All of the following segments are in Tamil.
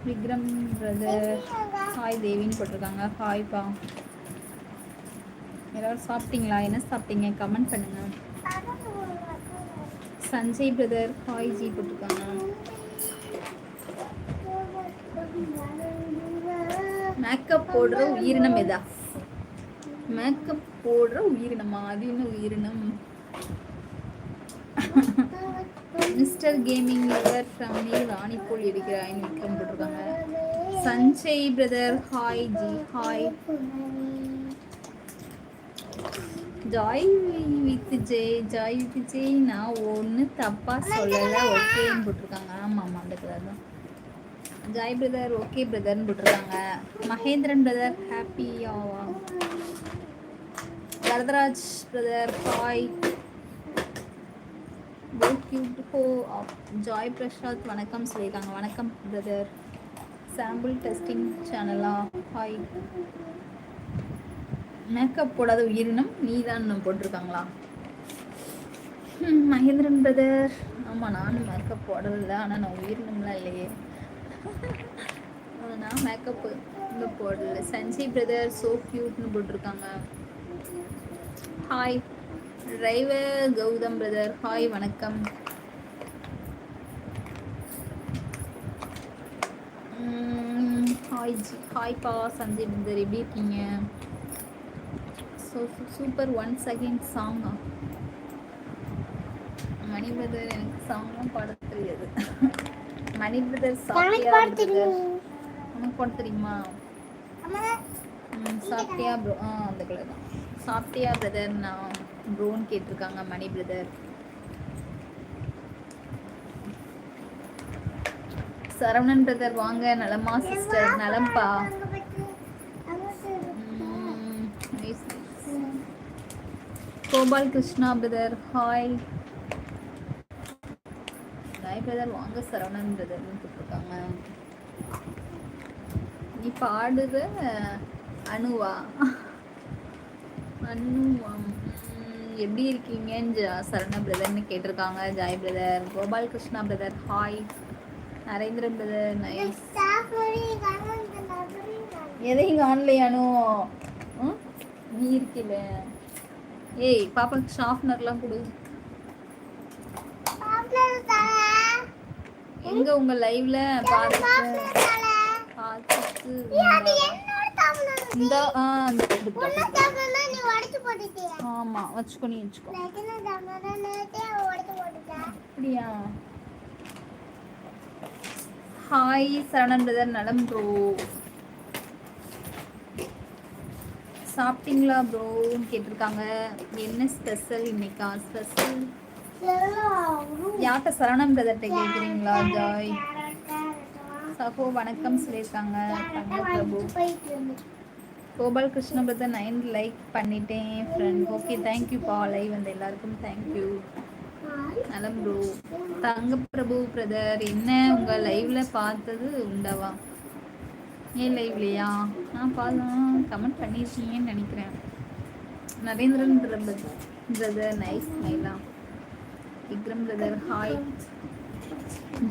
விக்ரம் பிரதர் ஹாய் தேவின்னு போட்டிருக்காங்க. ஹாய்ப்பா. எல்லாரும் சாப்பிட்டீங்களா? என்ன சாப்பிட்டீங்க? கமெண்ட் பண்ணுங்க. சஞ்சய் பிரதர் ஹாய் ஜி போட்டிருக்காங்க. மேக்கப் போடுற உயிரினம் எதா? மேக்கப் போடுற உயிரினமா? அது என்ன உயிரினம்? மிஸ்டர் கேமிங் யுவர் ஃபேமிலி ராணி போல் இருக்கிறாயின் விக்ரம் போட்டிருக்காங்க. Sanjay brother hi G. Hi. Joy with Jai நான் ஒன்று தப்பாக சொல்லலை ஓகேன்னு போட்டிருக்காங்க. ஆமாம் அந்த கலர் தான். ஜாய் பிரதர் ஓகே பிரதர்னு போட்டிருக்காங்க. மகேந்திரன் பிரதர் ஹாப்பியாவா? Varadaraj brother hi. Joy Prasad வணக்கம் சொல்லியிருக்காங்க. வணக்கம் பிரதர். சாம்பிள் டெஸ்டிங் சேனலா? ஹாய். மேக்கப் போடாத உயிரினம் நீதான் போட்டிருக்காங்களா? மகேந்திரன் பிரதர் ஆமாம் நானும் மேக்கப் போடலை. ஆனால் நான் உயிரினம்லாம் இல்லையே. நான் மேக்கப் இன்னும் போடலை. சஞ்சய் பிரதர் சோ கியூட்னு போட்டிருக்காங்க. Hi. Driver Gautham brother hi வணக்கம். ஹாய் ஜி. ஹாய்ப்பா சஞ்சய் பிரதர் எப்படி இருக்கீங்க? சூப்பர். 1 செகண்ட் சாங்கா? மணி பிரதர் எனக்கு சாங்லாம் பாட தெரியாது. மணி பிரதர் சாப்பிட்டியா பிரதர்? உனக்கு பாட தெரியுமா? சாப்பிட்டியா ப்ரோ? அந்த கலர் தான். சாப்பிட்டியா பிரதர்? நான் ப்ரோன்னு கேட்டிருக்காங்க மணி பிரதர். சரவணன் பிரதர் வாங்க. நலமா சிஸ்டர்? நலம்பா. Gopal Krishna brother hi. Hi brother வாங்க. சரவணன் பிரதர்னு கூப்பிட்டுருக்காங்க. நீ பாடுற அனுவா? அனுவா எப்படி இருக்கீங்கன்னு சரவண பிரதர்னு கேட்டிருக்காங்க. Joy brother. Gopal Krishna brother hi. Narendran brother nice. எதையும் காணலையானோ? நீ இருக்கில்ல. ஏய் பாப்பாக்கு ஷார்ப்னர்லாம் கொடு. எங்க உங்க லைவ்ல பார்த்துட்டு ஆமா வச்சுக்கோ. நீ வச்சுக்கோ. அப்படியா? Hi சரணன் brother. நலம் ப்ரோ. சாப்பிட்டீங்களா ப்ரோன்னு கேட்டிருக்காங்க. என்ன ஸ்பெஷல் இன்னைக்கா? ஸ்பெஷல் யார்கிட்ட? சரணம் பிரதர்கிட்ட கேட்குறீங்களா? ஜாய் சகோ வணக்கம் சொல்லியிருக்காங்க. தங்க பிரபு. கோபால் கிருஷ்ண பிரதர் 9 லைக் பண்ணிட்டேன் ஃப்ரெண்ட். ஓகே தேங்க்யூப்பா. லைவ் வந்த எல்லாருக்கும் தேங்க்யூ. நலம் ப்ரோ. தங்க பிரபு பிரதர் என்ன உங்கள் லைவில் பார்த்தது உண்டாவா? ஏன் லைவ்லையா? நான் பார்த்தேன் கமெண்ட் பண்ணியிருக்கீங்கன்னு நினைக்கிறேன். நரேந்திரன் பிரதர் நைஸ் மைலா. Vikram brother hi.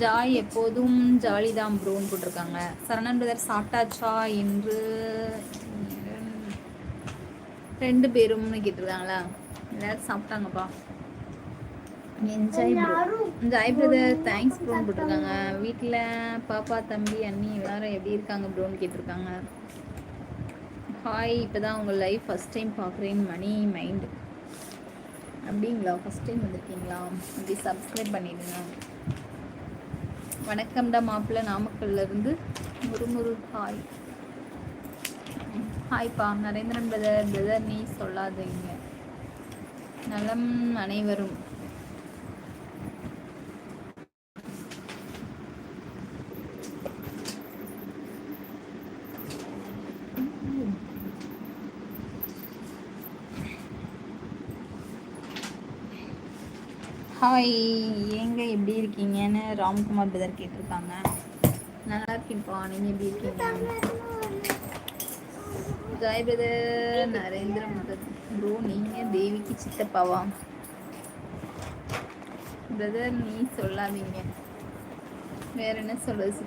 ஜாய் எப்போதும் ஜாலிதான் ப்ரோன்னு போட்டிருக்காங்க. சரணன் பிரதர் சாப்பிட்டாச்சா என்று 2 பேரும்னு கேட்டிருக்காங்களா? எல்லாரும் சாப்பிட்டாங்கப்பா. Enjoy bro. Joy brother thanks ப்ரோன்னு போட்டிருக்காங்க. வீட்டில் பாப்பா தம்பி அண்ணி எல்லாரும் எப்படி இருக்காங்க ப்ரோன்னு கேட்டிருக்காங்க. ஹாய். இப்போ தான் உங்கள் லைஃப் ஃபஸ்ட் டைம் பார்க்குறேன். மணி மைண்ட் அப்படிங்களா? ஃபஸ்ட் டைம் வந்திருக்கீங்களா? அப்படி சப்ஸ்கிரைப் பண்ணிடுங்க. வணக்கம்டா மாப்பிள்ளை நாமக்கல்லேருந்து முருமுரு. ஹாய். ஹாய்ப்பா. நரேந்திரன் பிரதர் நீ சொல்லாதீங்க. நலம் அனைவரும். ஹாய். ஏங்க எப்படி இருக்கீங்கன்னு ராம்குமார் பிரதர் கேட்டிருக்காங்க. நல்லா இருக்கீங்கப்பா. நீங்கள் எப்படி இருக்கீங்க? Joy brother. நரேந்திர ப்ரோ நீங்கள் தேவிக்கு சித்தப்பாவா? பிரதர் நீ சொல்லாதீங்க. வேற என்ன சொல்றது?